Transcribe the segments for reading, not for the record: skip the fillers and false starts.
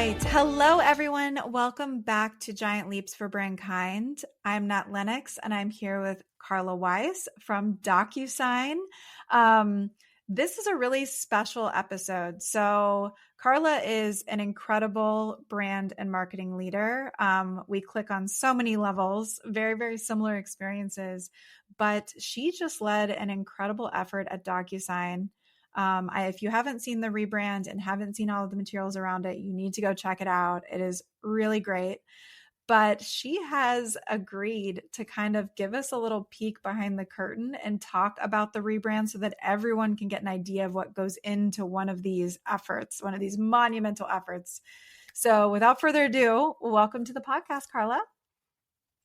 right. Hello, everyone. Welcome back to Giant Leaps for Brandkind. I'm Nat Lennox, and I'm here with Carla Weis from Docusign. This is a really special episode. So Carla is an incredible brand and marketing leader. We click on so many levels, very, very similar experiences, but she just led an incredible effort at Docusign. If you haven't seen the rebrand and haven't seen all of the materials around it, you need to go check it out. It is really great. But she has agreed to kind of give us a little peek behind the curtain and talk about the rebrand so that everyone can get an idea of what goes into one of these efforts, one of these monumental efforts. So without further ado, welcome to the podcast, Carla.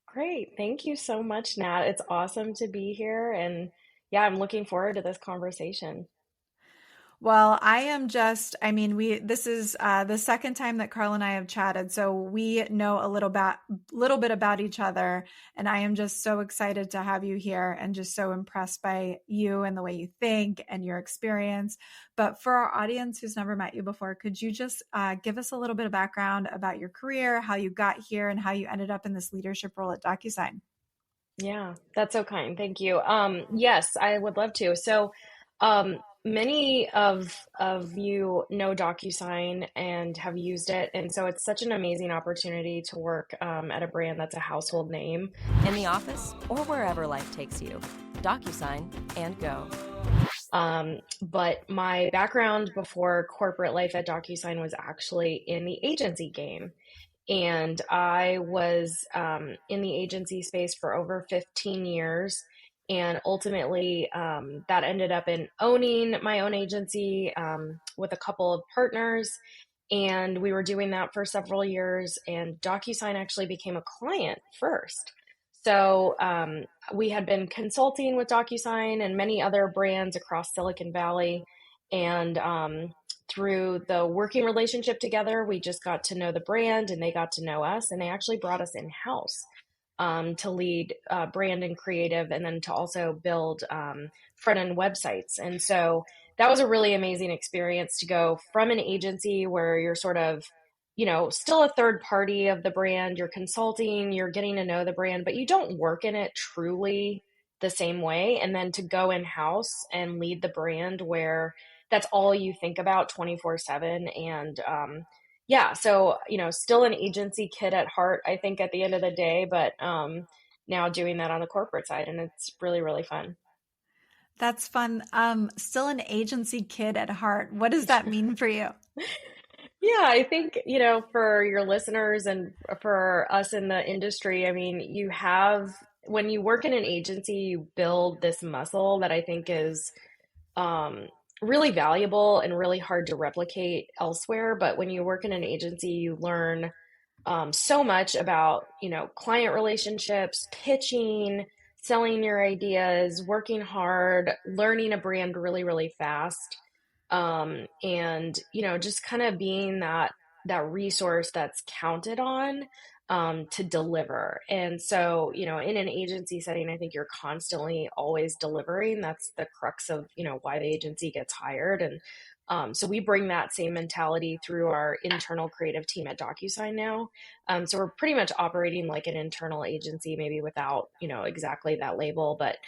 Great. Thank you so much, Nat. It's awesome to be here. And yeah, I'm looking forward to this conversation. Well, this is the second time that Carl and I have chatted, so we know a little bit about each other, and I am just so excited to have you here and just so impressed by you and the way you think and your experience. But for our audience who's never met you before, could you just give us a little bit of background about your career, how you got here, and how you ended up in this leadership role at Docusign? Yeah, that's so kind. Thank you. Yes, I would love to. Many of you know DocuSign and have used it, and so it's such an amazing opportunity to work at a brand that's a household name. In the office or wherever life takes you. DocuSign and go. But my background before corporate life at DocuSign was actually in the agency game. And I was in the agency space for over 15 years. And ultimately, that ended up in owning my own agency with a couple of partners. And we were doing that for several years. And DocuSign actually became a client first. So we had been consulting with DocuSign and many other brands across Silicon Valley. And through the working relationship together, we just got to know the brand and they got to know us. And they actually brought us in-house to lead brand and creative and then to also build front-end websites. And so that was a really amazing experience to go from an agency where you're sort of still a third party of the brand, you're consulting, you're getting to know the brand, but you don't work in it truly the same way. And then to go in-house and lead the brand where that's all you think about 24/7. And yeah, so, still an agency kid at heart, I think at the end of the day, but now doing that on the corporate side, and it's really, really fun. That's fun. Still an agency kid at heart. What does that mean for you? Yeah, I think, for your listeners and for us in the industry, I mean, when you work in an agency, you build this muscle that I think is really valuable and really hard to replicate elsewhere. But when you work in an agency, you learn so much about, client relationships, pitching, selling your ideas, working hard, learning a brand really, really fast. And just kind of being that resource that's counted on to deliver. And so, in an agency setting, I think you're constantly always delivering. That's the crux of, why the agency gets hired. And so we bring that same mentality through our internal creative team at DocuSign now. So we're pretty much operating like an internal agency, maybe without, exactly that label, but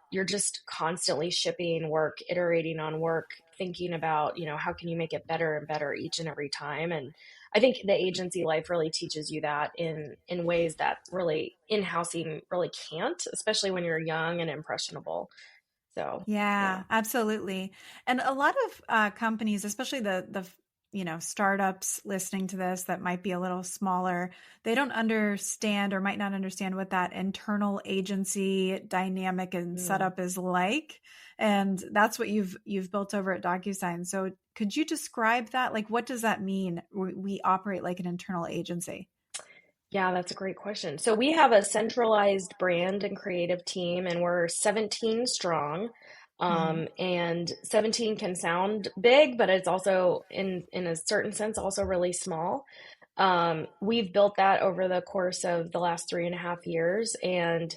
you're just constantly shipping work, iterating on work, thinking about, how can you make it better and better each and every time. And I think the agency life really teaches you that in ways that really in-housing really can't, especially when you're young and impressionable. So, Yeah, yeah. absolutely. And a lot of companies, especially the startups listening to this that might be a little smaller, they don't understand or might not understand what that internal agency dynamic and Mm. setup is like. And that's what you've built over at DocuSign. So could you describe that? Like, what does that mean? We operate like an internal agency. Yeah, that's a great question. So we have a centralized brand and creative team, and we're 17 strong. Hmm. And 17 can sound big, but it's also in a certain sense also really small. We've built that over the course of the last 3.5 years, and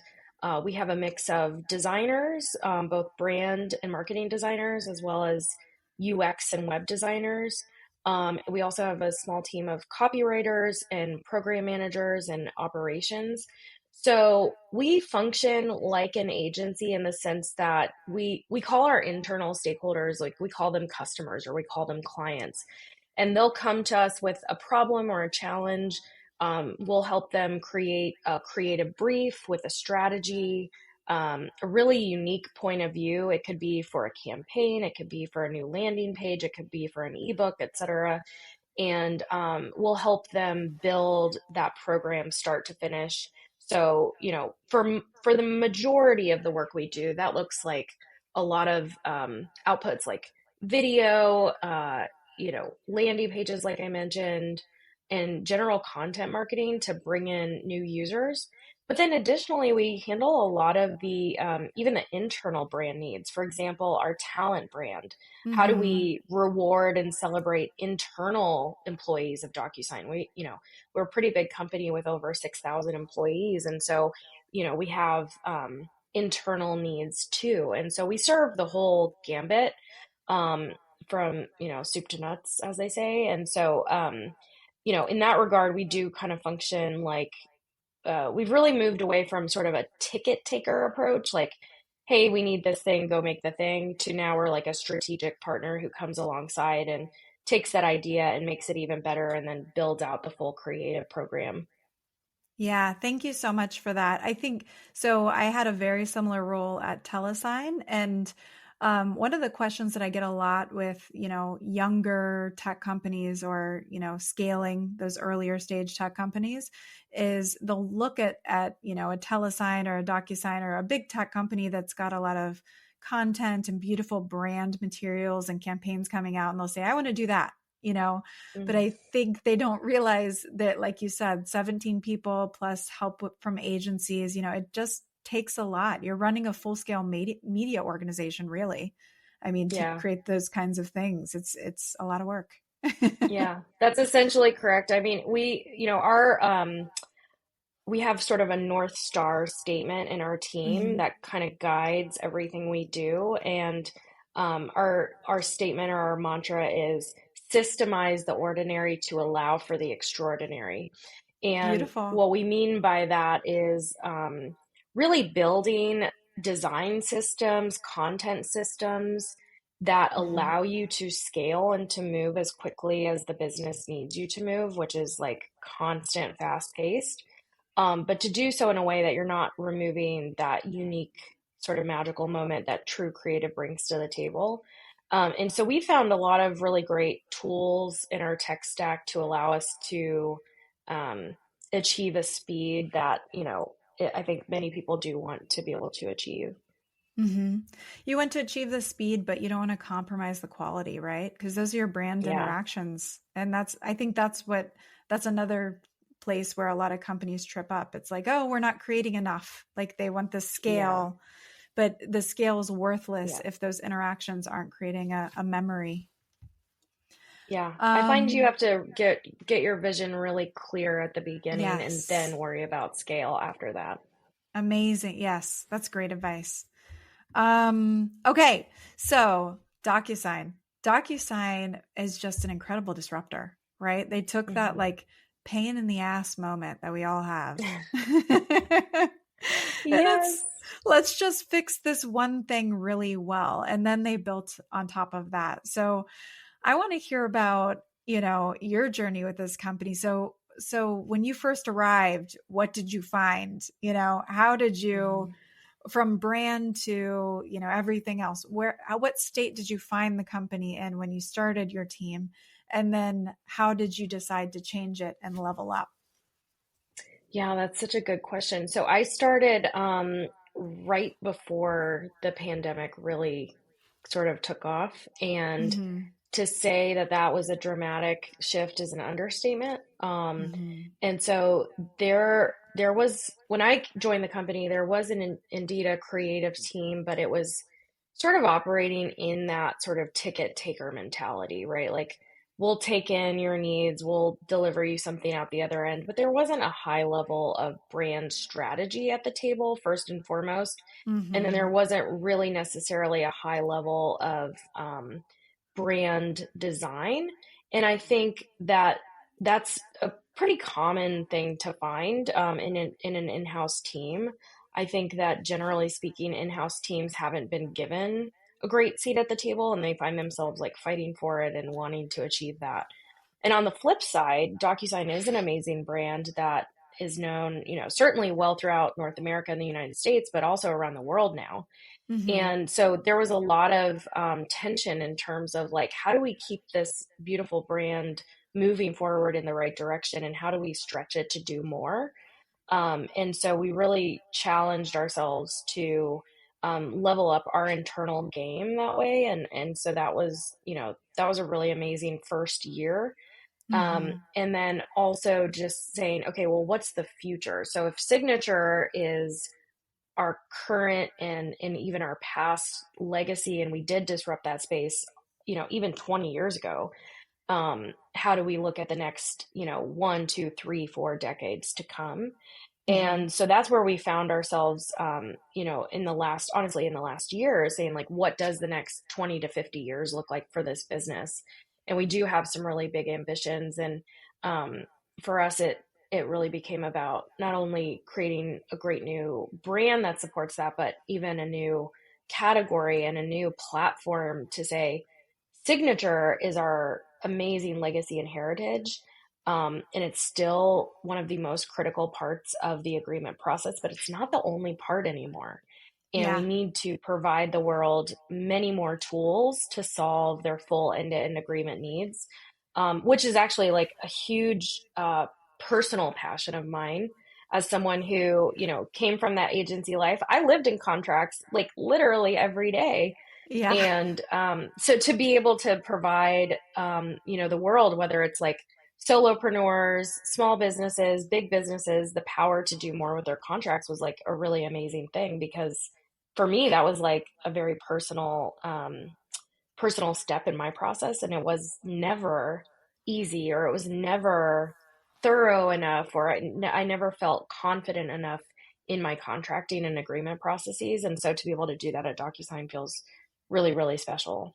we have a mix of designers, both brand and marketing designers, as well as UX and web designers. We also have a small team of copywriters and program managers and operations. So we function like an agency in the sense that we call our internal stakeholders, like we call them customers or we call them clients, and they'll come to us with a problem or a challenge. We'll help them create a creative brief with a strategy, a really unique point of view. It could be for a campaign, it could be for a new landing page, it could be for an ebook, etc. And we'll help them build that program start to finish. So, for the majority of the work we do, that looks like a lot of outputs like video, landing pages, like I mentioned, and general content marketing to bring in new users. But then additionally, we handle a lot of the even the internal brand needs. For example, our talent brand. How do Mm-hmm. we reward and celebrate internal employees of DocuSign? We're a pretty big company with over 6,000 employees, and so we have internal needs too. And so we serve the whole gambit, um, from soup to nuts, as they say. And so in that regard, we do kind of function like we've really moved away from sort of a ticket taker approach, like, hey, we need this thing, go make the thing, to now we're like a strategic partner who comes alongside and takes that idea and makes it even better and then builds out the full creative program. Yeah, thank you so much for that. I think so. I had a very similar role at Telesign, and one of the questions that I get a lot with, younger tech companies or, scaling those earlier stage tech companies is they'll look at, a Telesign or a DocuSign or a big tech company that's got a lot of content and beautiful brand materials and campaigns coming out, and they'll say, I want to do that. You know, but Mhm. I think they don't realize that, like you said, 17 people plus help from agencies, it just takes a lot. You're running a full scale media organization, really. I mean, to Yeah. create those kinds of things, it's a lot of work. Yeah, that's essentially correct. I mean, we have sort of a North Star statement in our team Mhm. that kind of guides everything we do. And our statement or our mantra is systemize the ordinary to allow for the extraordinary. And Beautiful. what we mean by that is really building design systems, content systems that Mhm. allow you to scale and to move as quickly as the business needs you to move, which is like constant, fast paced, but to do so in a way that you're not removing that unique sort of magical moment that true creative brings to the table. And so we found a lot of really great tools in our tech stack to allow us to um, achieve a speed that, I think many people do want to be able to achieve. hmm You want to achieve the speed, but you don't want to compromise the quality, right? Because those are your brand Yeah. interactions. And I think that's another place where a lot of companies trip up. It's like, oh, we're not creating enough. Like they want the Yeah. scale, but the scale is worthless Yeah. if those interactions aren't creating a memory. Yeah. I find you Um, have to get your vision really clear at the beginning and yes. then worry about scale after that. Amazing. Yes, that's great advice. Okay, so DocuSign. DocuSign is just an incredible disruptor, right? They took that Mhm. like pain in the ass moment that we all have. And Yes. let's just fix this one thing really well. And then they built on top of that. So I want to hear about, your journey with this company. So when you first arrived, what did you find? How did you Mhm. from brand to everything else, what state did you find the company in when you started your team, and then how did you decide to change it and level up? Yeah, that's such a good question. So I started right before the pandemic really sort of took off, and Mm-hmm. to say that that was a dramatic shift is an understatement. Mm-hmm. And so there was, when I joined the company, there was indeed a creative team, but it was sort of operating in that sort of ticket taker mentality, right? Like, we'll take in your needs, we'll deliver you something out the other end. But there wasn't a high level of brand strategy at the table, first and foremost. And then there Mm-hmm. wasn't really necessarily a high level of brand design. And I think that that's a pretty common thing to find in an in-house team. I think that generally speaking, in-house teams haven't been given a great seat at the table, and they find themselves like fighting for it and wanting to achieve that. And on the flip side, DocuSign is an amazing brand that is known, certainly well throughout North America and the United States, but also around the world now. Mm-hmm. And so there was a lot of tension in terms of like, how do we keep this beautiful brand moving forward in the right direction? And how do we stretch it to do more? And so we really challenged ourselves to level up our internal game that way. And so that was a really amazing first year. Mm-hmm. And then also just saying, okay, well, what's the future? So if signature is our current and even our past legacy, and we did disrupt that space, even 20 years ago, how do we look at the next, 1, 2, 3, 4 decades to come? Mm-hmm. And so that's where we found ourselves, in the last year, saying like, what does the next 20 to 50 years look like for this business? And we do have some really big ambitions. And for us, it really became about not only creating a great new brand that supports that, but even a new category and a new platform to say, signature is our amazing legacy and heritage. And it's still one of the most critical parts of the agreement process, but it's not the only part anymore. And we Yeah. need to provide the world many more tools to solve their full end-to-end agreement needs, which is actually like a huge personal passion of mine as someone who, came from that agency life. I lived in contracts like literally every day. Yeah. And so to be able to provide, the world, whether it's like solopreneurs, small businesses, big businesses, the power to do more with their contracts was like a really amazing thing, because for me, that was like a very personal step in my process. And it was never easy, or it was never thorough enough, or I never felt confident enough in my contracting and agreement processes. And so to be able to do that at DocuSign feels really, really special.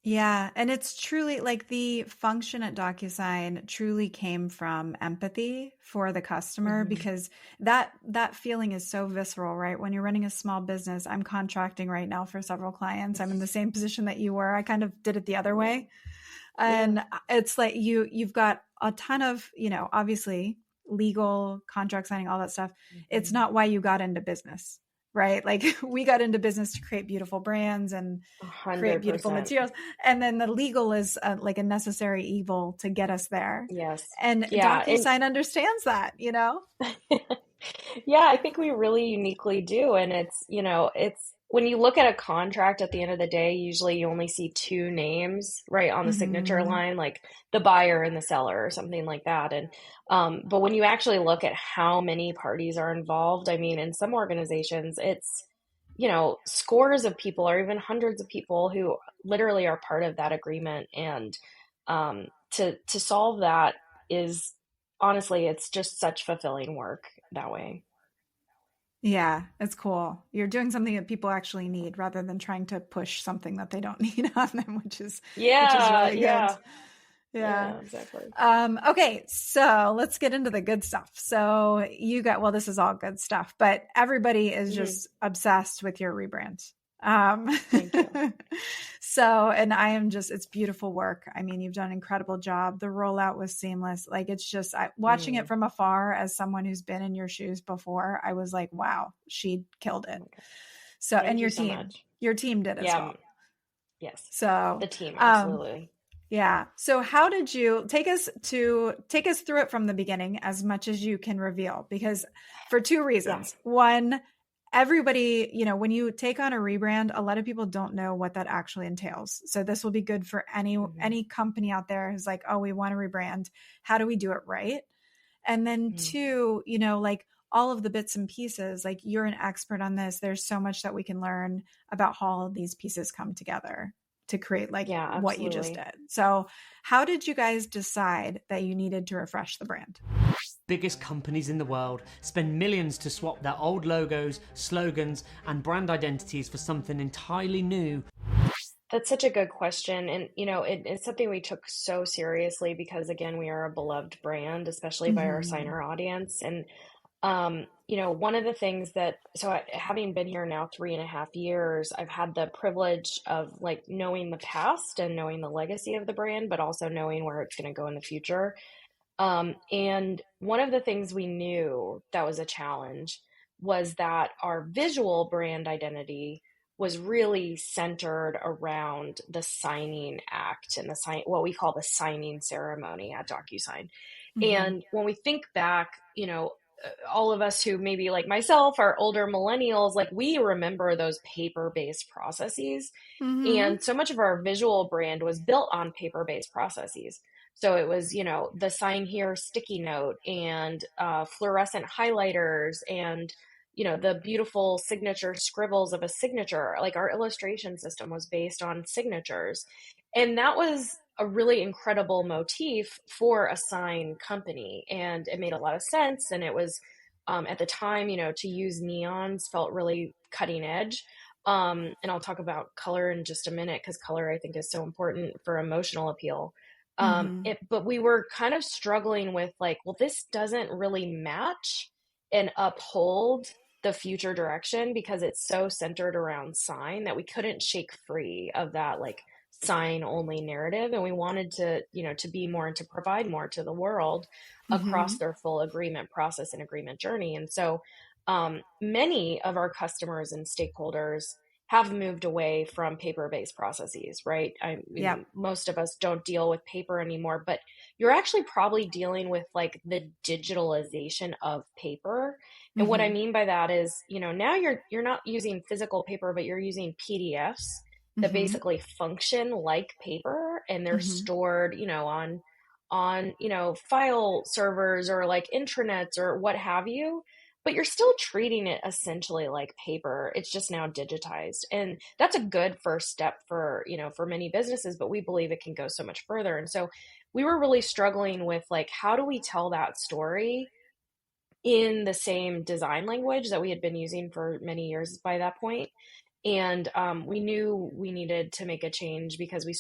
Yeah, and it's truly like the function at DocuSign truly came from empathy for the customer, Hmm. because that feeling is so visceral, right? When you're running a small business, I'm contracting right now for several clients. I'm in the same position that you were. I kind of did it the other Yeah. way. Yeah. And it's like you've got a ton of, obviously legal contract signing, all that stuff. It's Hmm. not why you got into business, right? Like we got into business to create beautiful brands and A create hundred beautiful percent. materials. And then the legal is like a necessary evil to get us there. Yes. And Yeah. And DocuSign understands that. yeah, I think we really uniquely do. And it's when you look at a contract at the end of the day, usually you only see two names right on the signature Hmm. line, like the buyer and the seller or something like that. And but when you actually look at how many parties are involved, I mean, in some organizations, it's scores of people or even hundreds of people who literally are part of that agreement. And to solve that is honestly, it's just such fulfilling work that way. Yeah, it's cool. You're doing something that people actually need rather than trying to push something that they don't need on them, which is Yeah, really good. yeah, Yeah. yeah, exactly. Okay, so let's get into the good stuff. So well, this is all good stuff, but everybody is Hmm. just obsessed with your rebrand. Um, Thank you. and it's beautiful work. I mean, you've done an incredible job. The rollout was seamless. Like it's just, watching it Mm. from afar as someone who's been in your shoes before, I was like, wow, she killed Oh it. my God. So, and Thank you so much. your team did as Yeah, well. yes, So, the team, um, absolutely. yeah. So how did you take us through it from the beginning as much as you can reveal? Because for two Yeah. reasons. One, everybody, when you take on a rebrand, a lot of people don't know what that actually entails. So this will be good for Hmm. any company out there who's like, oh, we want to rebrand. How do we do it right? And then Hmm. two, like all of the bits and pieces, like you're an expert on this. There's so much that we can learn about how all of these pieces come together to create like Yeah, what you just absolutely. did. So how did you guys decide that you needed to refresh the brand? Biggest companies in the world spend millions to swap their old logos, slogans, and brand identities for something entirely new. That's such a good question. And, it's something we took so seriously because, again, we are a beloved brand, especially by our Mm-hmm. signer audience. And, one of the things having been here now 3.5 years, I've had the privilege of like knowing the past and knowing the legacy of the brand, but also knowing where it's going to go in the future. And one of the things we knew that was a challenge was that our visual brand identity was really centered around the signing act and what we call the signing ceremony at DocuSign. Mm-hmm. And when we think back, all of us who maybe like myself are older millennials, like we remember those paper-based processes. Mm-hmm. And so much of our visual brand was built on paper-based processes. So it was, the sign here sticky note and fluorescent highlighters and, the beautiful signature scribbles of a signature. Like our illustration system was based on signatures. And that was a really incredible motif for a sign company. And it made a lot of sense. And it was, at the time, to use neons felt really cutting edge. And I'll talk about color in just a minute because color I think is so important for emotional appeal. Mm-hmm. But we were kind of struggling with like, well, this doesn't really match and uphold the future direction because it's so centered around sign that we couldn't shake free of that like sign only narrative. And we wanted to, to be more and to provide more to the world Mm-hmm. across their full agreement process and agreement journey. And so many of our customers and stakeholders have moved away from paper-based processes, right? I Yep. mean, most of us don't deal with paper anymore, but you're actually probably dealing with like the digitalization of paper. And what I Mm-hmm. mean by that is, now you're not using physical paper, but you're using PDFs that Mm-hmm. basically function like paper and they're Mm-hmm. stored, on, file servers or like intranets or what have you, but you're still treating it essentially like paper. It's just now digitized. And that's a good first step for, for many businesses, but we believe it can go so much further. And so we were really struggling with like, how do we tell that story in the same design language that we had been using for many years by that point? And we knew we needed to make a change because we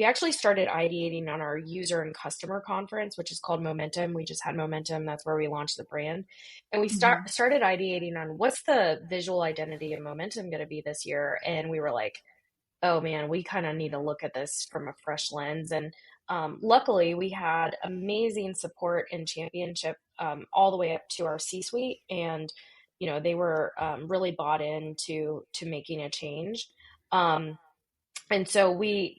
actually started ideating on our user and customer conference, which is called Momentum. We just had Momentum. That's where we launched the brand. And we Mm-hmm. started ideating on what's the visual identity of Momentum going to be this year. And we were like, oh man, we kind of need to look at this from a fresh lens. And luckily, we had amazing support and championship all the way up to our C-suite, and they were really bought into making a change. Um, and so we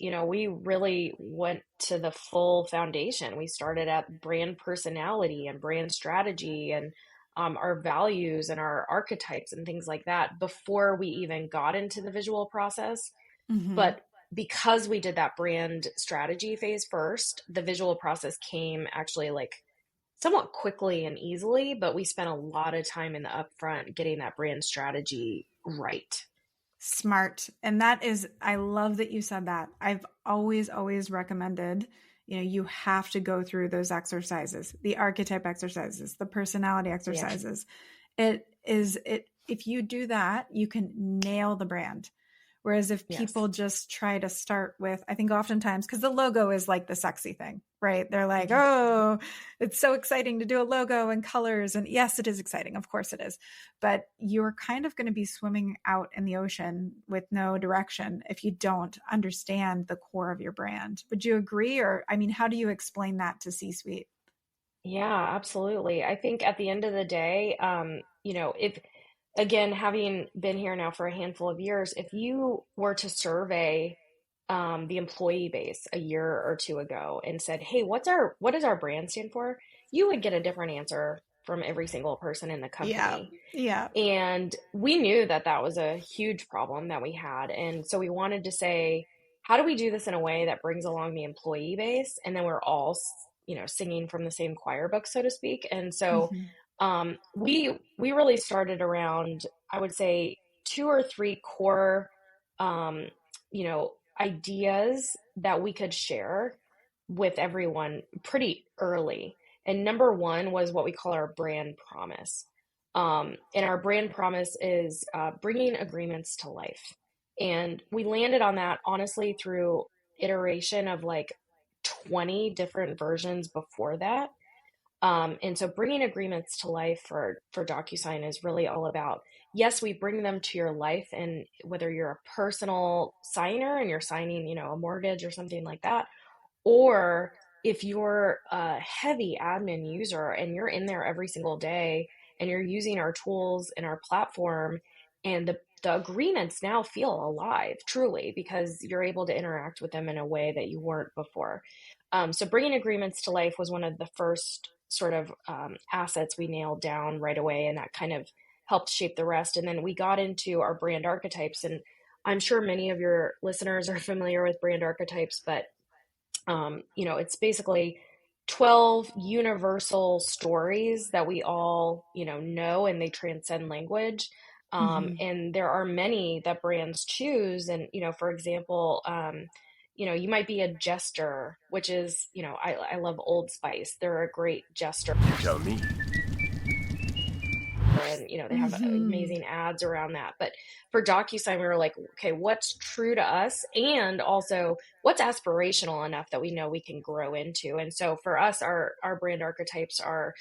really went to the full foundation. We started at brand personality and brand strategy and our values and our archetypes and things like that before we even got into the visual process. Mm-hmm. But because we did that brand strategy phase first, the visual process came actually like somewhat quickly and easily, but we spent a lot of time in the upfront getting that brand strategy right. Smart. And that is, I love that you said that. I've always recommended, you have to go through those exercises, the archetype exercises, the personality Yeah. exercises. If you do that, you can nail the brand. Whereas if Yes. people just try to start with, I think oftentimes, because the logo is like the sexy thing, right? They're like, Mhm. oh, it's so exciting to do a logo and colors. And yes, it is exciting. Of course it is. But you're kind of going to be swimming out in the ocean with no direction if you don't understand the core of your brand. Would you agree? Or, I mean, how do you explain that to C suite? Yeah, absolutely. I think at the end of the day, if again, having been here now for a handful of years, if you were to survey the employee base a year or two ago and said, "Hey, what does our brand stand for?" You would get a different answer from every single person in the Yeah. company. Yeah. And we knew that that was a huge problem that we had. And so we wanted to say, how do we do this in a way that brings along the employee base? And then we're all, singing from the same choir book, so to speak. And so Mm-hmm. we really started around, I would say, two or three core, um, ideas that we could share with everyone pretty early. And number one was what we call our brand promise. And our brand promise is bringing agreements to life. And we landed on that honestly through iteration of like 20 different versions before that. And so bringing agreements to life for DocuSign is really all about, yes, we bring them to your life, and whether you're a personal signer and you're signing, a mortgage or something like that, or if you're a heavy admin user and you're in there every single day and you're using our tools and our platform, and the agreements now feel alive, truly, because you're able to interact with them in a way that you weren't before. So bringing agreements to life was one of the first sort of assets we nailed down right away, and that kind of helped shape the rest. And then we got into our brand archetypes, and I'm sure many of your listeners are familiar with brand archetypes, but it's basically 12 universal stories that we all, know, and they transcend language. And there are many that brands choose. And, for example, you might be a jester, which is, I love Old Spice. They're a great jester. You tell me. And they have amazing ads around that. But for DocuSign, we were like, okay, what's true to us, and also what's aspirational enough that we know we can grow into. And so for us, our brand archetypes are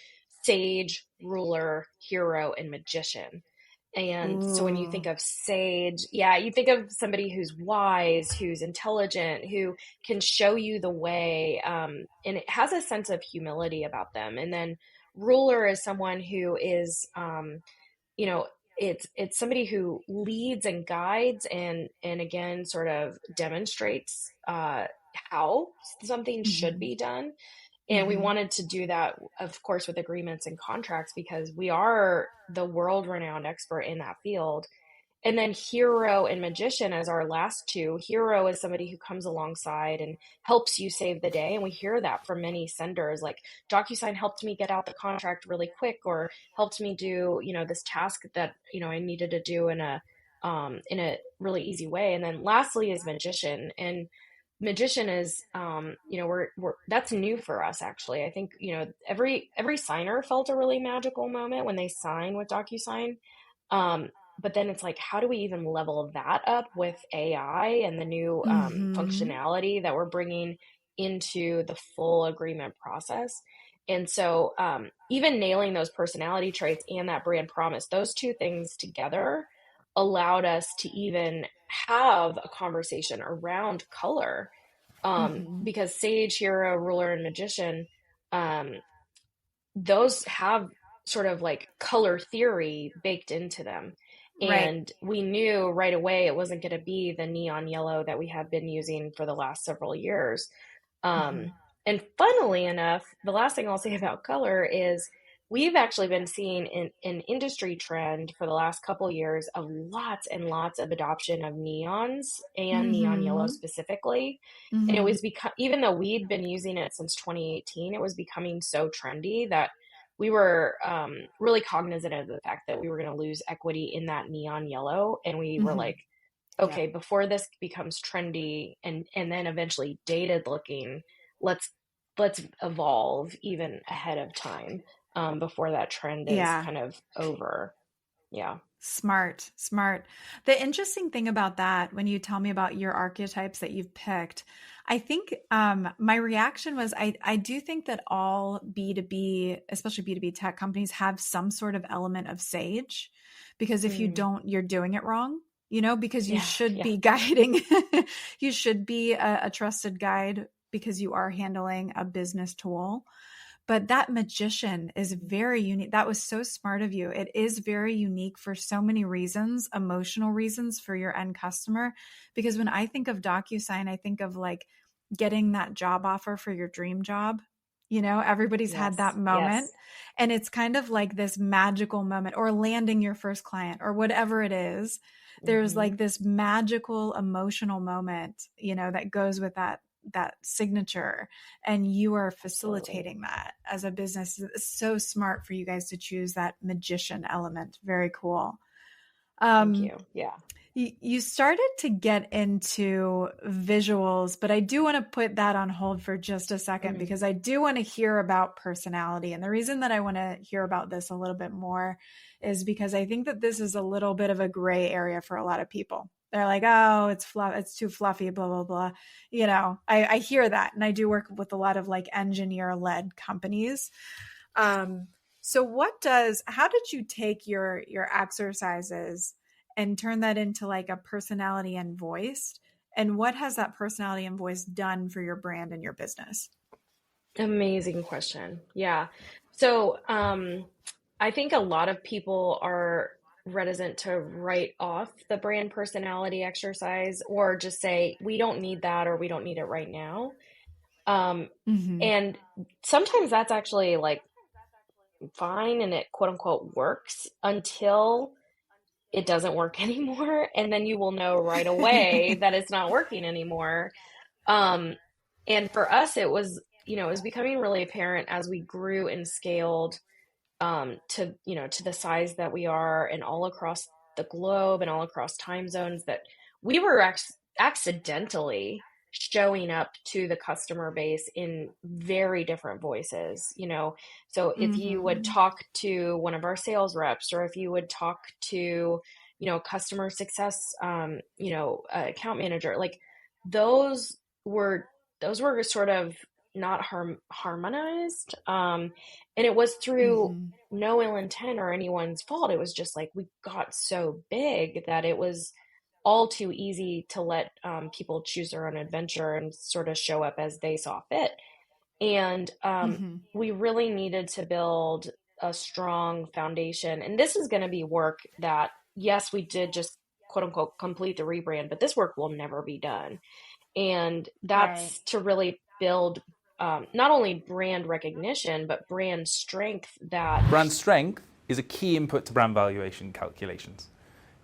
sage, ruler, hero, and magician. And so when you think of sage, you think of somebody who's wise, who's intelligent, who can show you the way, and it has a sense of humility about them. And then ruler is someone who is, it's somebody who leads and guides, and again sort of demonstrates how something should be done. And we wanted to do that, of course, with agreements and contracts, because we are the world-renowned expert in that field. And then hero and magician as our last two. Hero is somebody who comes alongside and helps you save the day. And we hear that from many senders, like DocuSign helped me get out the contract really quick, or helped me do, this task that, I needed to do in a really easy way. And then lastly is magician. And magician is, we're that's new for us, actually. I think, every signer felt a really magical moment when they sign with DocuSign. But then it's like, how do we even level that up with AI and the new functionality that we're bringing into the full agreement process? And so even nailing those personality traits and that brand promise, those two things together allowed us to even have a conversation around color. Because sage, hero, ruler, and magician, those have sort of like color theory baked into them. And we knew right away it wasn't going to be the neon yellow that we had been using for the last several years. And funnily enough, the last thing I'll say about color is we've actually been seeing an industry trend for the last couple of years of lots and lots of adoption of neons and neon yellow specifically. And it was even though we'd been using it since 2018, it was becoming so trendy that we were really cognizant of the fact that we were going to lose equity in that neon yellow. And we were like, okay, before this becomes trendy and then eventually dated looking, let's evolve even ahead of time, before that trend is kind of over. Yeah. Smart. The interesting thing about that, when you tell me about your archetypes that you've picked, I think my reaction was, I do think that all B2B, especially B2B tech companies, have some sort of element of sage, because if you don't, you're doing it wrong, because you should be guiding, you should be a trusted guide, because you are handling a business tool. But that magician is very unique. That was so smart of you. It is very unique for so many reasons, emotional reasons for your end customer. Because when I think of DocuSign, I think of like getting that job offer for your dream job. Everybody's had that moment. And it's kind of like this magical moment, or landing your first client, or whatever it is. There's like this magical emotional moment, that goes with that signature, and you are facilitating that as a business. It's so smart for you guys to choose that magician element. Very cool. Thank you. Yeah. You started to get into visuals, but I do want to put that on hold for just a second, because I do want to hear about personality. And the reason that I want to hear about this a little bit more is because I think that this is a little bit of a gray area for a lot of people. They're like, oh, it's too fluffy, blah, blah, blah. I hear that. And I do work with a lot of like engineer led companies. So how did you take your exercises and turn that into like a personality and voice? And what has that personality and voice done for your brand and your business? Amazing question. Yeah. So, I think a lot of people are reticent to write off the brand personality exercise or just say, we don't need that or we don't need it right now. Um, Mm-hmm. and sometimes that's actually like fine and it quote unquote works until it doesn't work anymore. And then you will know right away that it's not working anymore. Um, and for us, it was becoming really apparent as we grew and scaled to the size that we are and all across the globe and all across time zones that we were accidentally showing up to the customer base in very different voices, so if you would Mm-hmm. talk to one of our sales reps or if you would talk to customer success account manager, like those were sort of not harmonized, and it was through Mm-hmm. no ill intent or anyone's fault. It was just like we got so big that it was all too easy to let people choose their own adventure and sort of show up as they saw fit. And Mm-hmm. we really needed to build a strong foundation. And this is going to be work that, yes, we did just quote unquote complete the rebrand, but this work will never be done. And Right. that's to really build not only brand recognition, but brand strength that. Brand strength is a key input to brand valuation calculations.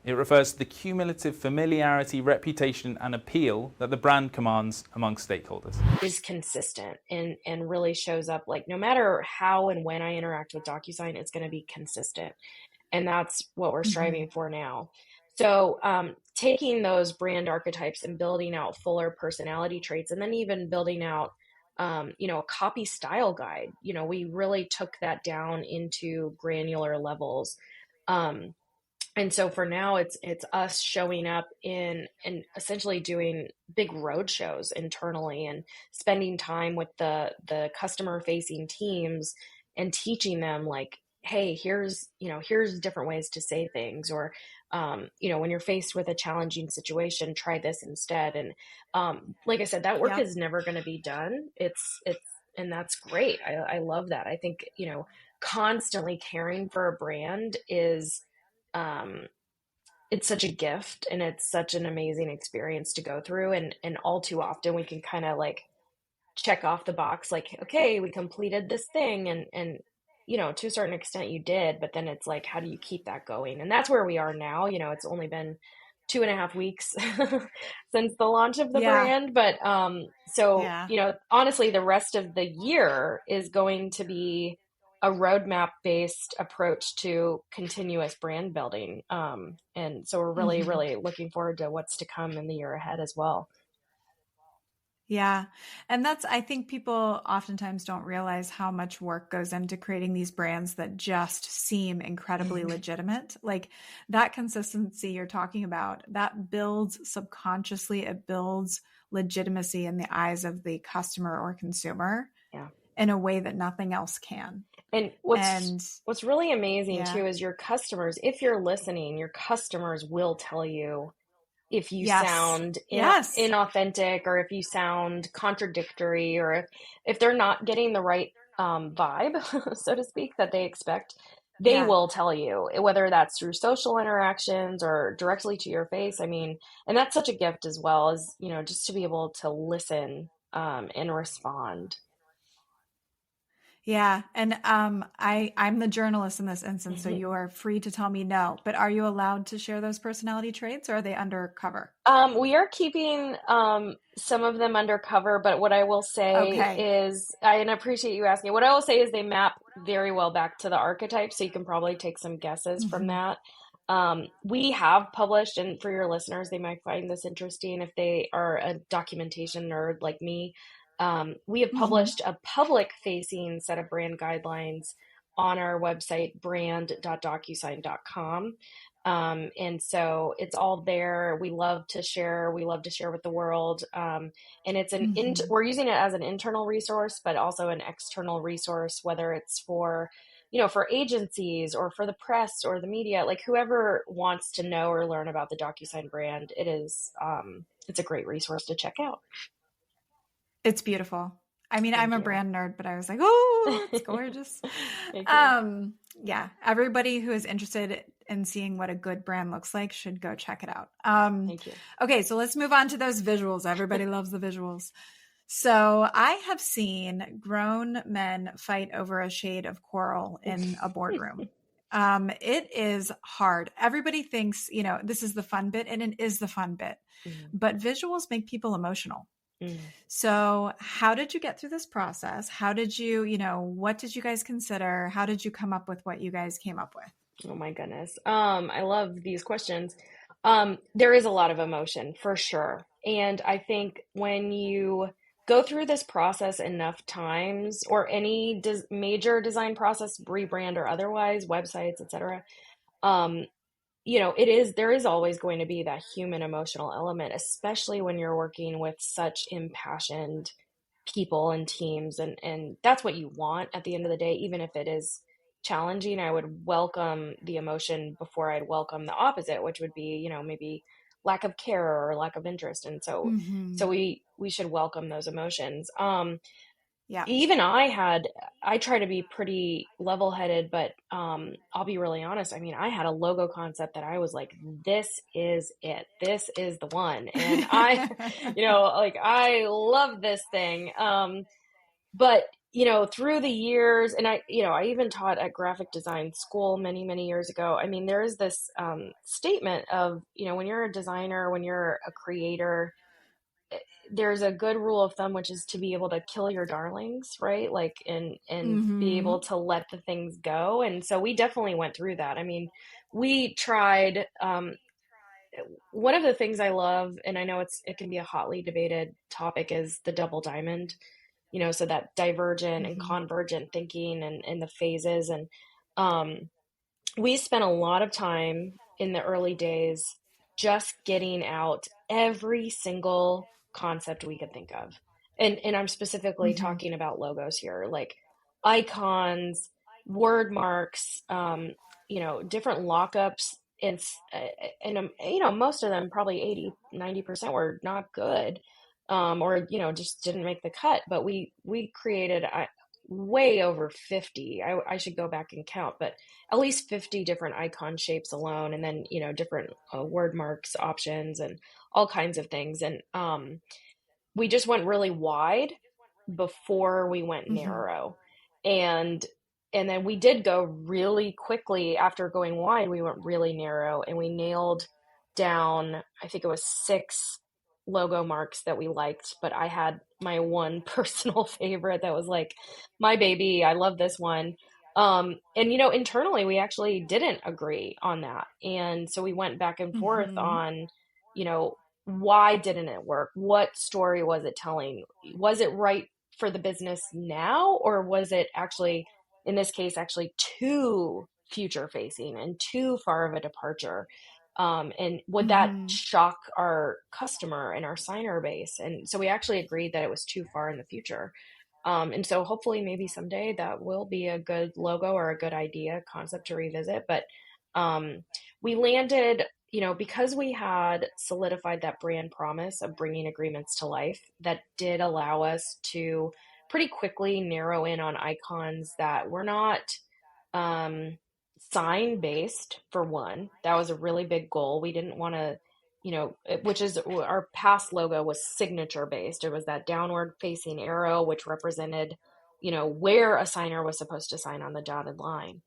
It refers to the cumulative familiarity, reputation, and appeal that the brand commands among stakeholders. Is consistent and really shows up, like no matter how and when I interact with DocuSign, it's going to be consistent. And that's what we're Mm-hmm. striving for now. So taking those brand archetypes and building out fuller personality traits, and then even building out a copy style guide. We really took that down into granular levels. And so for now, it's us showing up in and essentially doing big road shows internally and spending time with the customer facing teams and teaching them, like, hey, here's different ways to say things, or when you're faced with a challenging situation, try this instead. And like I said, that work Yep. is never going to be done. It's and that's great. I love that. I think constantly caring for a brand is um, it's such a gift and it's such an amazing experience to go through. And all too often we can kind of like check off the box, like, okay, we completed this thing. And to a certain extent you did, but then it's like, how do you keep that going? And that's where we are now. It's only been 2.5 weeks since the launch of the Yeah. brand. But so, Yeah. honestly, the rest of the year is going to be a roadmap based approach to continuous brand building. And so we're really, Mm-hmm. really looking forward to what's to come in the year ahead as well. Yeah. And I think people oftentimes don't realize how much work goes into creating these brands that just seem incredibly legitimate. Like that consistency you're talking about, that builds subconsciously, it builds legitimacy in the eyes of the customer or consumer Yeah. in a way that nothing else can. And And what's really amazing yeah. too is your customers, if you're listening, your customers will tell you if you Yes. sound Yes. inauthentic or if you sound contradictory, or if they're not getting the right vibe, so to speak, that they expect, they Yeah. will tell you, whether that's through social interactions or directly to your face. I mean, and that's such a gift as well, as, just to be able to listen and respond. Yeah. And I'm the journalist in this instance, so you are free to tell me no. But are you allowed to share those personality traits or are they undercover? We are keeping some of them undercover, but what I will say Okay. is, and I appreciate you asking, what I will say is they map very well back to the archetype, so you can probably take some guesses from Mm-hmm. that. We have published, and for your listeners, they might find this interesting if they are a documentation nerd like me. We have Mm-hmm. published a public-facing set of brand guidelines on our website, brand.docusign.com. And so it's all there. We love to share. We love to share with the world. And it's we're using it as an internal resource, but also an external resource, whether it's for, for agencies or for the press or the media, like whoever wants to know or learn about the DocuSign brand, it's a great resource to check out. It's beautiful. I mean, Thank I'm a you. brand nerd, but I was like, oh, it's gorgeous. Yeah, everybody who is interested in seeing what a good brand looks like should go check it out. Thank you. Okay, so let's move on to those visuals. Everybody loves the visuals. So I have seen grown men fight over a shade of coral in a boardroom. It is hard. Everybody thinks, this is the fun bit, and it is the fun bit. But visuals make people emotional. So how did you get through this process? How did you, what did you guys consider? How did you come up with what you guys came up with? Oh my goodness. I love these questions. There is a lot of emotion for sure. And I think when you go through this process enough times, or any major design process, rebrand or otherwise, websites, etc., there is always going to be that human emotional element, especially when you're working with such impassioned people and teams. And that's what you want at the end of the day, even if it is challenging. I would welcome the emotion before I'd welcome the opposite, which would be, maybe lack of care or lack of interest. And so we should welcome those emotions. Yeah. Even I try to be pretty level-headed, but I'll be really honest. I mean, I had a logo concept that I was like, this is it. This is the one. And I, like, I love this thing. But, through the years, and I even taught at graphic design school many, many years ago. I mean, there is this statement of, when you're a designer, when you're a creator, there's a good rule of thumb, which is to be able to kill your darlings, right? Like, and be able to let the things go. And so we definitely went through that. I mean, we tried, one of the things I love, and I know it can be a hotly debated topic, is the double diamond, so that divergent and convergent thinking and the phases. And, we spent a lot of time in the early days just getting out every single concept we could think of. And I'm specifically talking about logos here, like icons, word marks, different lockups. And most of them, probably 80-90%, were not good, or, just didn't make the cut. But we created way over 50. I should go back and count, but at least 50 different icon shapes alone, and then different word marks options and all kinds of things. And we just went really wide before we went narrow. And then we did go really quickly. After going wide, we went really narrow, and we nailed down, I think it was 6 logo marks that we liked. But I had my one personal favorite that was like my baby. I love this one. And internally we actually didn't agree on that, and so we went back and forth on, why didn't it work? What story was it telling? Was it right for the business now, or was it actually, in this case, actually too future facing and too far of a departure? And would that shock our customer and our signer base? And so we actually agreed that it was too far in the future. And so hopefully maybe someday that will be a good logo or a good idea concept to revisit. But we landed, because we had solidified that brand promise of bringing agreements to life, that did allow us to pretty quickly narrow in on icons that were not sign based. For one, that was a really big goal. We didn't want to, which is, our past logo was signature based. It was that downward facing arrow, which represented, where a signer was supposed to sign on the dotted line.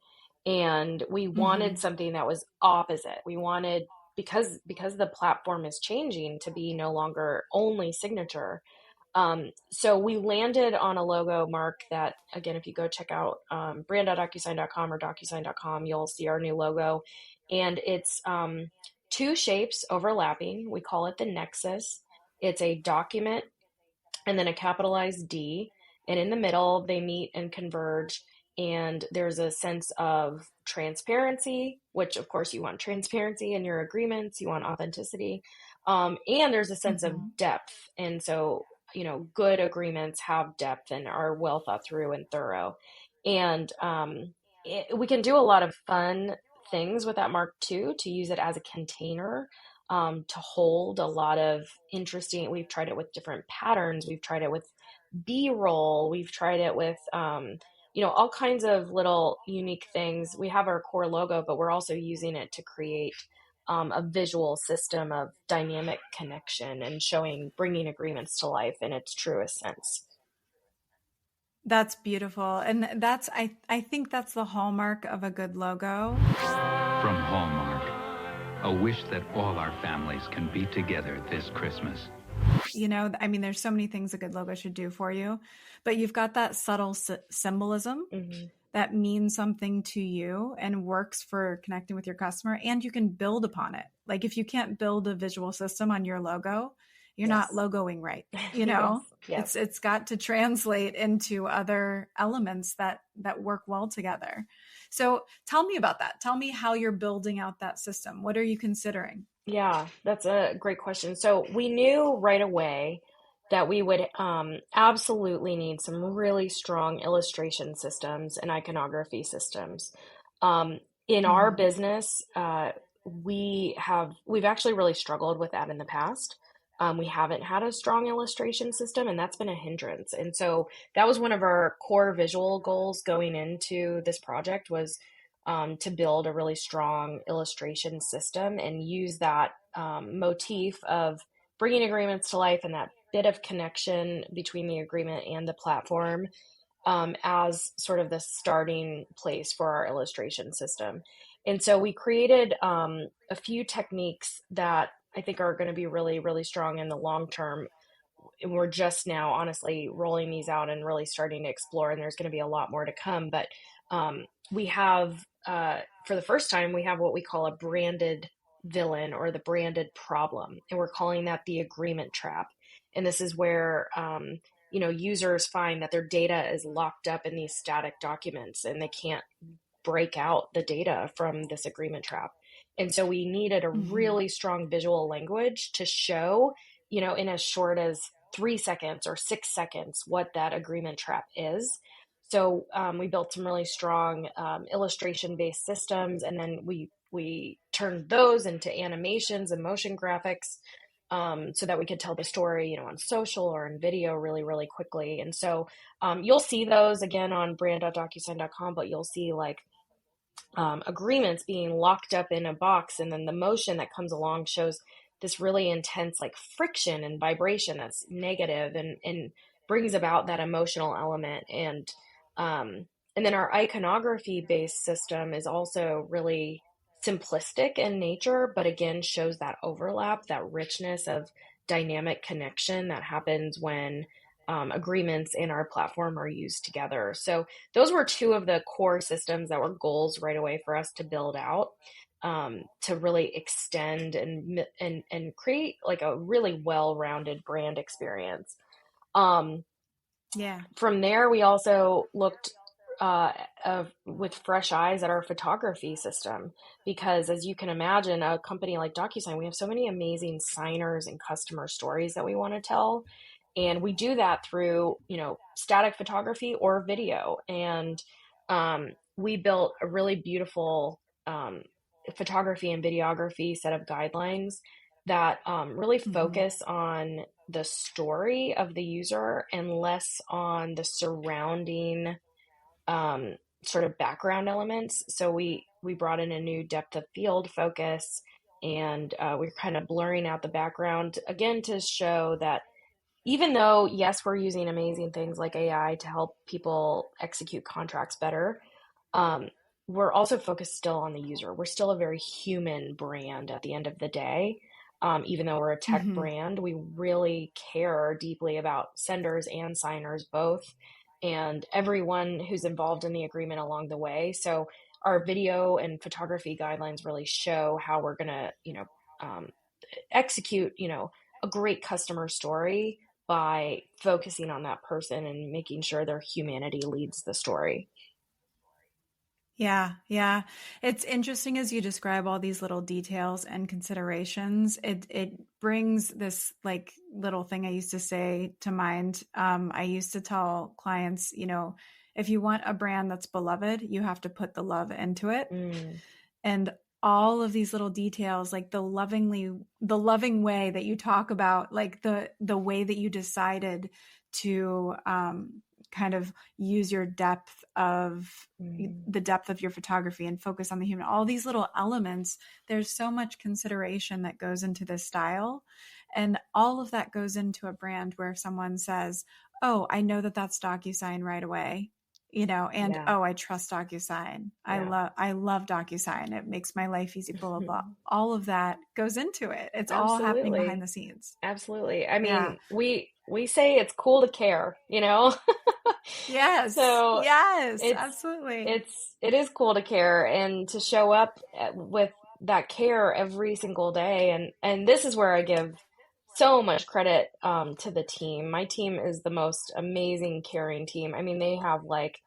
And we wanted something that was opposite. We wanted, because the platform is changing, to be no longer only signature. So we landed on a logo mark that, again, if you go check out brand.docusign.com or docusign.com, you'll see our new logo. And it's 2 shapes overlapping. We call it the nexus. It's a document and then a capitalized D. And in the middle, they meet and converge. And there's a sense of transparency, which of course you want transparency in your agreements, you want authenticity. And there's a sense of depth. And so, good agreements have depth and are well thought through and thorough. And we can do a lot of fun things with that Mark II to use it as a container to hold a lot of interesting. We've tried it with different patterns. We've tried it with B-roll. We've tried it with, all kinds of little unique things. We have our core logo, but we're also using it to create a visual system of dynamic connection and bringing agreements to life in its truest sense. That's beautiful. And I think that's the hallmark of a good logo. From Hallmark, a wish that all our families can be together this Christmas. There's so many things a good logo should do for you, but you've got that subtle symbolism that means something to you and works for connecting with your customer, and you can build upon it. Like if you can't build a visual system on your logo, you're not logoing right. Yes. It's got to translate into other elements that work well together. So tell me about that. Tell me how you're building out that system. What are you considering? Yeah, that's a great question. So we knew right away that we would absolutely need some really strong illustration systems and iconography systems. In our business, we've actually really struggled with that in the past. We haven't had a strong illustration system, and that's been a hindrance. And so that was one of our core visual goals going into this project was to build a really strong illustration system and use that motif of bringing agreements to life and that bit of connection between the agreement and the platform as sort of the starting place for our illustration system. And so we created a few techniques that I think are going to be really, really strong in the long term. And we're just now honestly rolling these out and really starting to explore, and there's going to be a lot more to come. But we have, for the first time, we have what we call a branded villain or the branded problem. And we're calling that the agreement trap. And this is where, users find that their data is locked up in these static documents and they can't break out the data from this agreement trap. And so we needed a really strong visual language to show, in as short as 3 seconds or 6 seconds, what that agreement trap is. So we built some really strong illustration-based systems, and then we turned those into animations and motion graphics so that we could tell the story, on social or in video really, really quickly. And so you'll see those again on brand.docusign.com, but you'll see like agreements being locked up in a box, and then the motion that comes along shows this really intense like friction and vibration that's negative and brings about that emotional element. And then our iconography based system is also really simplistic in nature, but again shows that overlap, that richness of dynamic connection that happens when agreements in our platform are used together. So those were two of the core systems that were goals right away for us to build out to really extend and create like a really well-rounded brand experience. From there, we also looked with fresh eyes at our photography system, because as you can imagine, a company like DocuSign, we have so many amazing signers and customer stories that we want to tell. And we do that through, static photography or video. And we built a really beautiful photography and videography set of guidelines that really focus on the story of the user and less on the surrounding sort of background elements. So we brought in a new depth of field focus, and we're kind of blurring out the background again to show that even though, yes, we're using amazing things like AI to help people execute contracts better, we're also focused still on the user. We're still a very human brand at the end of the day. Even though we're a tech brand, we really care deeply about senders and signers both, and everyone who's involved in the agreement along the way. So our video and photography guidelines really show how we're going to, execute, a great customer story by focusing on that person and making sure their humanity leads the story. Yeah, yeah. It's interesting as you describe all these little details and considerations. It brings this like little thing I used to say to mind. I used to tell clients, if you want a brand that's beloved, you have to put the love into it. Mm, And all of these little details, like the loving way that you talk about, like the way that you decided to kind of use your mm, the depth of your photography and focus on the human, all these little elements. There's so much consideration that goes into this style, and all of that goes into a brand where someone says, oh, I know that that's DocuSign right away, and yeah, oh, I trust DocuSign. yeah. I love DocuSign. It makes my life easy, blah, blah, blah. All of that goes into it. It's all happening behind Absolutely. the scenes. Absolutely. I Yeah. mean, we say it's cool to care, you know? Yes. So Yes. it's Absolutely. it is cool to care and to show up with that care every single day. And this is where I give so much credit to the team. My team is the most amazing caring team. I mean, they have like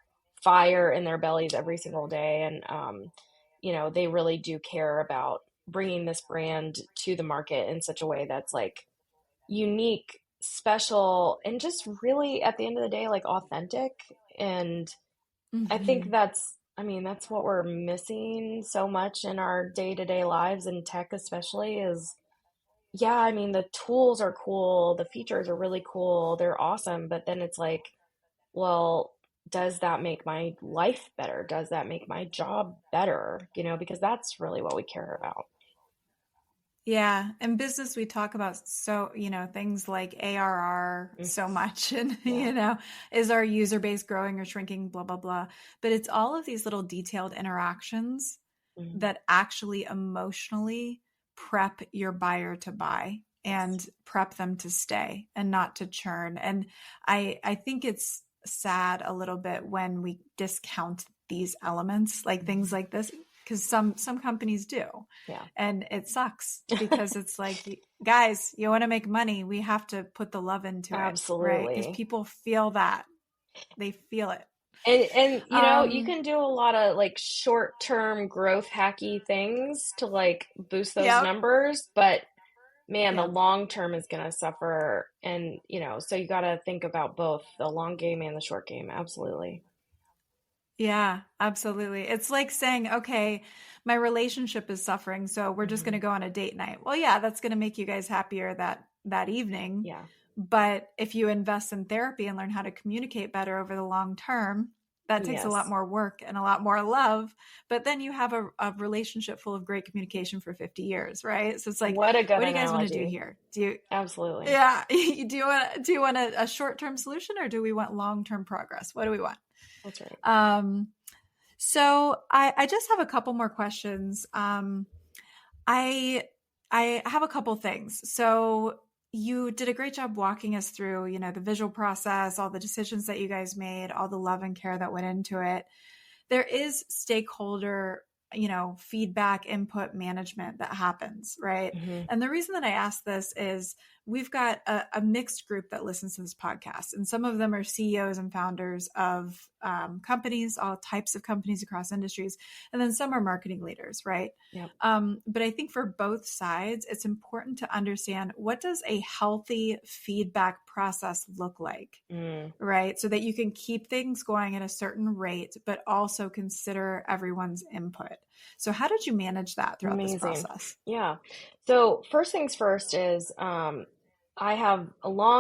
fire in their bellies every single day, and they really do care about bringing this brand to the market in such a way that's like unique, special, and just really at the end of the day like authentic. And I think Hmm. I mean, that's what we're missing so much in our day-to-day lives, and tech especially, is, yeah, I mean, the tools are cool, the features are really cool, they're awesome, but then it's like, well, does that make my life better? Does that make my job better? Because that's really what we care about. Yeah. In business, we talk about things like ARR Mm, so much and, yeah. is our user base growing or shrinking, blah, blah, blah. But it's all of these little detailed interactions Mm, that actually emotionally prep your buyer to buy yes. and prep them to stay and not to churn. And I think it's sad a little bit when we discount these elements, like things Mhm. like this, because some companies do, Yeah. and it sucks because it's like, guys, you want to make money, we have to put the love into it, right? Because Absolutely. people feel that, they feel it. And you um can do a lot of like short-term growth hacky things to like boost those yep. numbers, but man, the Yep. long term is going to suffer. And, so you got to think about both the long game and the short game. Absolutely. Yeah, absolutely. It's like saying, okay, my relationship is suffering, so we're just going to Hmm. go on a date night. Well, yeah, that's going to make you guys happier that evening. Yeah. But if you invest in therapy and learn how to communicate better over the long term, that takes a lot Yes. more work and a lot more love. But then you have a relationship full of great communication for 50 years, right? So it's like, What a good what do you guys want to do analogy. here? Do you, Absolutely. yeah, do you want a short-term solution, or do we want long-term progress? What do we want? That's right. Um, so I just have a couple more questions. I I have a couple things. So you did a great job walking us through, the visual process, all the decisions that you guys made, all the love and care that went into it. There is stakeholder, feedback, input management that happens, right? Hmm. And the reason that I ask this is we've got a mixed group that listens to this podcast, and some of them are CEOs and founders of companies, all types of companies across industries, and then some are marketing leaders, right? Yep. But I think for both sides, it's important to understand, what does a healthy feedback process look like? Mm, Right. So that you can keep things going at a certain rate, but also consider everyone's input. So, how did you manage that throughout this amazing. process? Yeah. So first things first is long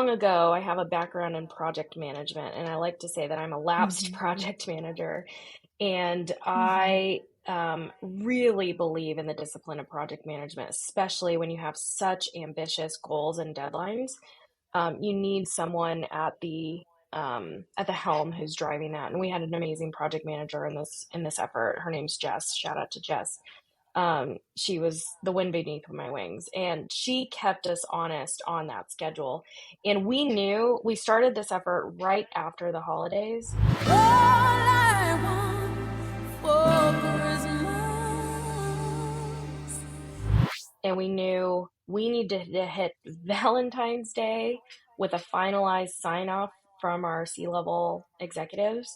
ago, I have a background in project management, and I like to say that I'm a lapsed Hmm. project manager. And Hmm. I really believe in the discipline of project management, especially when you have such ambitious goals and deadlines. You need someone at the helm who's driving that. And we had an amazing project manager in this effort. Her name's Jess. Shout out to Jess. She was the wind beneath my wings, and she kept us honest on that schedule. And we started this effort right after the holidays. And we knew we needed to hit Valentine's Day with a finalized sign off from our C-level executives.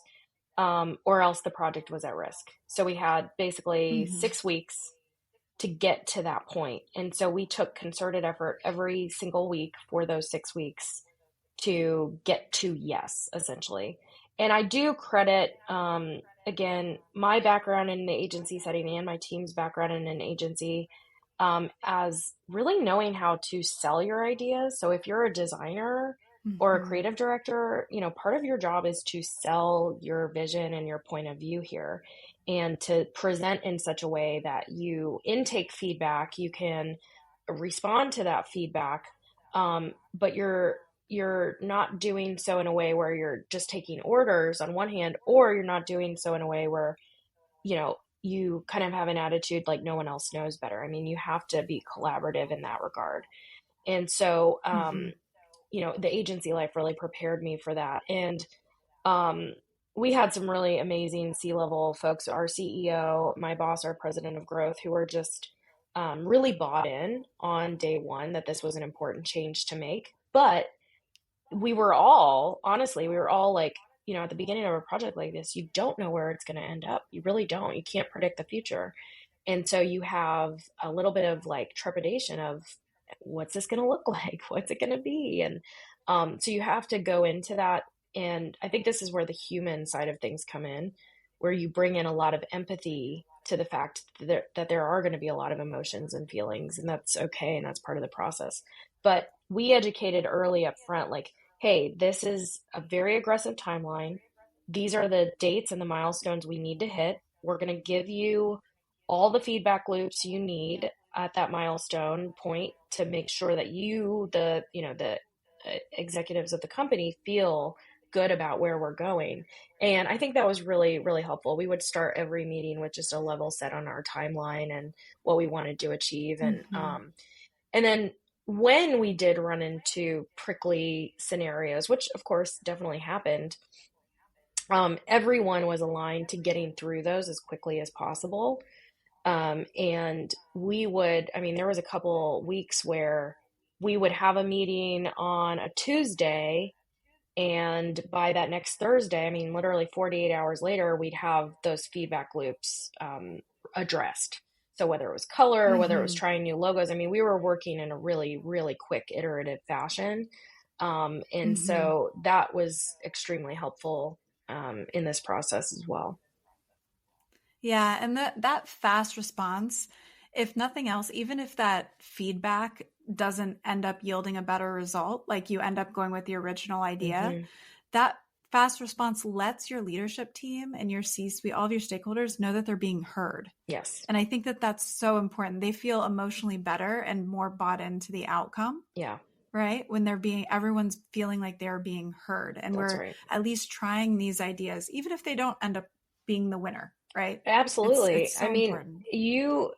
or else the project was at risk. So we had basically 6 weeks to get to that point. And so we took concerted effort every single week for those 6 weeks to get to yes, essentially. And I do credit, again, my background in the agency setting and my team's background in an agency, as really knowing how to sell your ideas. So if you're a designer or a creative director, part of your job is to sell your vision and your point of view here, and to present in such a way that you intake feedback, you can respond to that feedback, but you're not doing so in a way where you're just taking orders on one hand, or you're not doing so in a way where, you kind of have an attitude like no one else knows better. I mean, you have to be collaborative in that regard. And so, the agency life really prepared me for that. And we had some really amazing C-level folks, our CEO, my boss, our president of growth, who were just really bought in on day one that this was an important change to make. But we were all like, at the beginning of a project like this, you don't know where it's going to end up. You really don't. You can't predict the future. And so you have a little bit of like trepidation of, what's this going to look like? What's it going to be? And so you have to go into that. And I think this is where the human side of things come in, where you bring in a lot of empathy to the fact that there are going to be a lot of emotions and feelings, and that's okay. And that's part of the process. But we educated early up front, like, hey, this is a very aggressive timeline. These are the dates and the milestones we need to hit. We're going to give you all the feedback loops you need at that milestone point to make sure that the executives of the company feel good about where we're going. And I think that was really, really helpful. We would start every meeting with just a level set on our timeline and what we wanted to achieve. And then when we did run into prickly scenarios, which of course definitely happened, everyone was aligned to getting through those as quickly as possible. And there was a couple weeks where we would have a meeting on a Tuesday, and by that next Thursday, literally 48 hours later, we'd have those feedback loops addressed. So whether it was color, whether it was trying new logos, we were working in a really, really quick iterative fashion. And so that was extremely helpful in this process as well. Yeah. And that fast response, if nothing else, even if that feedback doesn't end up yielding a better result, like you end up going with the original idea, that fast response lets your leadership team and your C-suite, all of your stakeholders know that they're being heard. Yes. And I think that that's so important. They feel emotionally better and more bought into the outcome. Yeah. Right? When everyone's feeling like they're being heard, and That's we're right. at least trying these ideas, even if they don't end up being the winner. Right? Absolutely. It's so important. You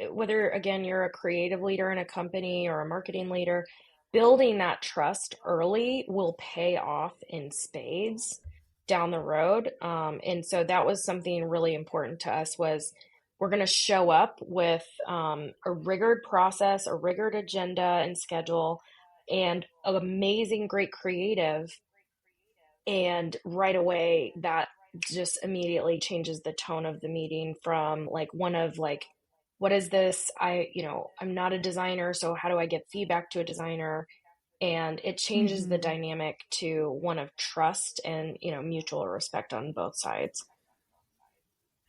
whether again, you're a creative leader in a company or a marketing leader, building that trust early will pay off in spades down the road. And so that was something really important to us, was we're going to show up with a rigored process, a rigored agenda and schedule, and an amazing, great creative. And right away, that just immediately changes the tone of the meeting from like one of like, what is this? I'm not a designer, so how do I get feedback to a designer? And it changes the dynamic to one of trust and, mutual respect on both sides.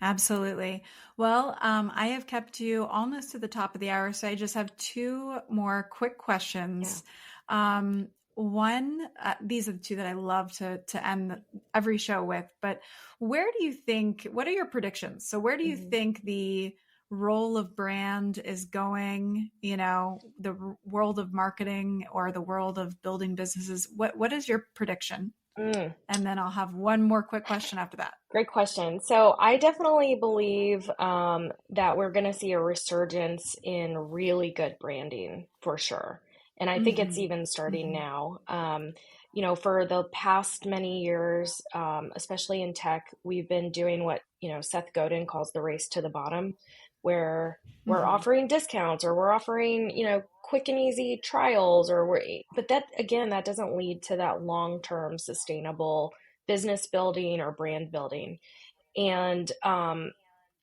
Absolutely. Well, I have kept you almost to the top of the hour, so I just have two more quick questions. Yeah. One, these are the two that I love to end every show with, but what are your predictions? So where do you think the role of brand is going, the world of marketing or the world of building businesses? What is your prediction? And then I'll have one more quick question after that. Great question. So I definitely believe that we're going to see a resurgence in really good branding for sure. And I think it's even starting now. For the past many years, especially in tech, we've been doing what, Seth Godin calls the race to the bottom, where we're offering discounts, or we're offering, quick and easy trials, but that, again, that doesn't lead to that long-term sustainable business building or brand building. And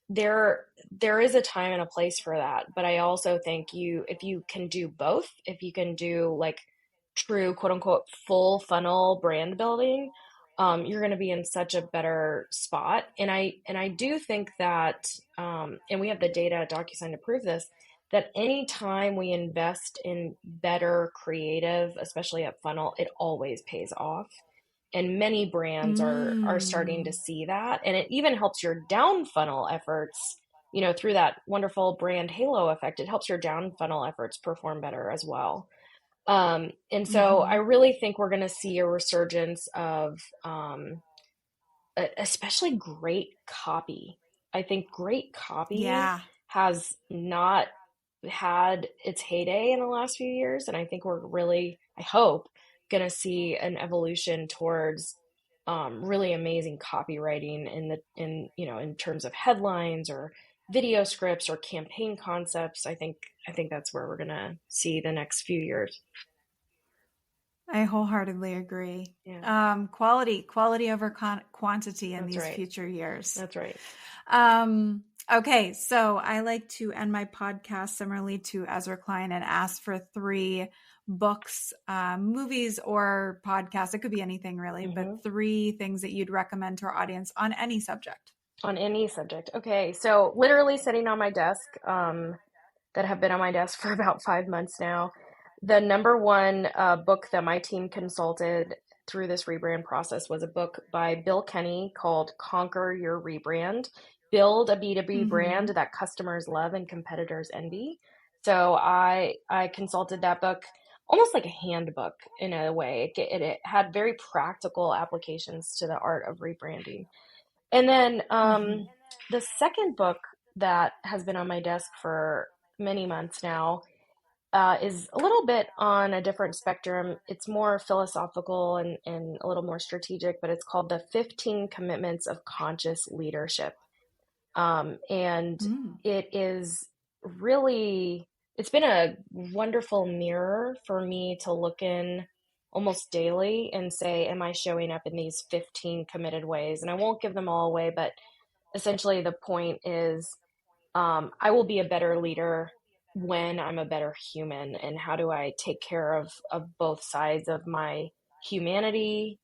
there is a time and a place for that. But I also think if you can do both, if you can do like true quote unquote full funnel brand building, you're going to be in such a better spot. And I do think that, and we have the data at Docusign to prove this, that anytime we invest in better creative, especially up funnel, it always pays off. And many brands are starting to see that. And it even helps your down funnel efforts, through that wonderful brand halo effect. It helps your down funnel efforts perform better as well. And so I really think we're going to see a resurgence of especially great copy. I think great copy has not had its heyday in the last few years. And I think we're really, I hope, going to see an evolution towards really amazing copywriting in terms of headlines or video scripts or campaign concepts. I think that's where we're going to see the next few years. I wholeheartedly agree. Yeah. Quality over quantity in these right. future years. That's right. Okay, so I like to end my podcast similarly to Ezra Klein and ask for 3 books, movies, or podcasts. It could be anything really, but 3 things that you'd recommend to our audience on any subject. On any subject. Okay, so literally sitting on my desk, that have been on my desk for about 5 months now. The number one book that my team consulted through this rebrand process was a book by Bill Kenny called Conquer Your Rebrand. Build a B2B brand that customers love and competitors envy. So I consulted that book almost like a handbook in a way. It had very practical applications to the art of rebranding. And then the second book that has been on my desk for many months now is a little bit on a different spectrum. It's more philosophical and a little more strategic, but it's called The 15 Commitments of Conscious Leadership. It is really, it's been a wonderful mirror for me to look in almost daily and say, am I showing up in these 15 committed ways? And I won't give them all away, but essentially the point is, I will be a better leader when I'm a better human. And how do I take care of both sides of my humanity,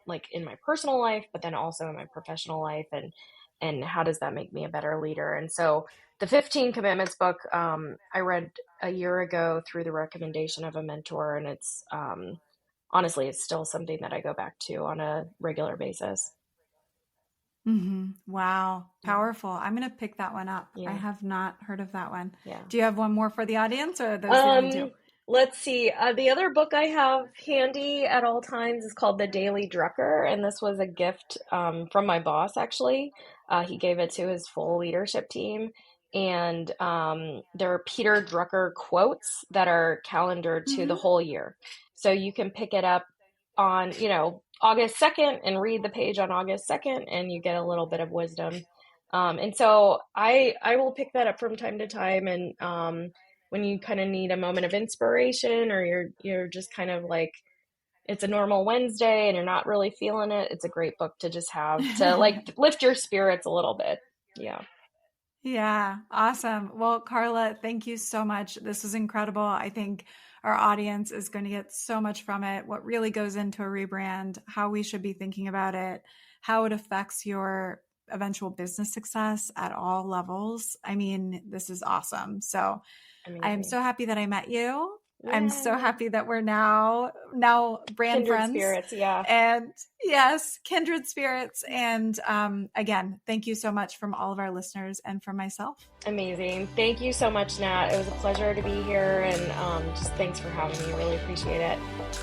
like in my personal life, but then also in my professional life, and how does that make me a better leader? And so the 15 Commitments book, I read a year ago through the recommendation of a mentor, and it's honestly, it's still something that I go back to on a regular basis. Wow. Powerful. I'm going to pick that one up. Yeah. I have not heard of that one. Yeah. Do you have one more for the audience, or are those the only 2? Let's see. The other book I have handy at all times is called The Daily Drucker. And this was a gift from my boss, actually. He gave it to his full leadership team. And there are Peter Drucker quotes that are calendared to the whole year. So you can pick it up on, August 2nd and read the page on August 2nd, and you get a little bit of wisdom. And so I will pick that up from time to time. And when you kind of need a moment of inspiration, or you're just kind of like, it's a normal Wednesday and you're not really feeling it, it's a great book to just have to like lift your spirits a little bit. Yeah. Yeah. Awesome. Well, Carla, thank you so much. This was incredible. I think our audience is going to get so much from it. What really goes into a rebrand, how we should be thinking about it, how it affects your eventual business success at all levels. I mean, this is awesome. So I'm so happy that I met you. Yay. I'm so happy that we're now brand kindred friends. Spirits, yeah. And yes, kindred spirits. And again, thank you so much from all of our listeners and from myself. Amazing. Thank you so much, Nat. It was a pleasure to be here, and just thanks for having me. Really appreciate it.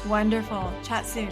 Wonderful. Chat soon.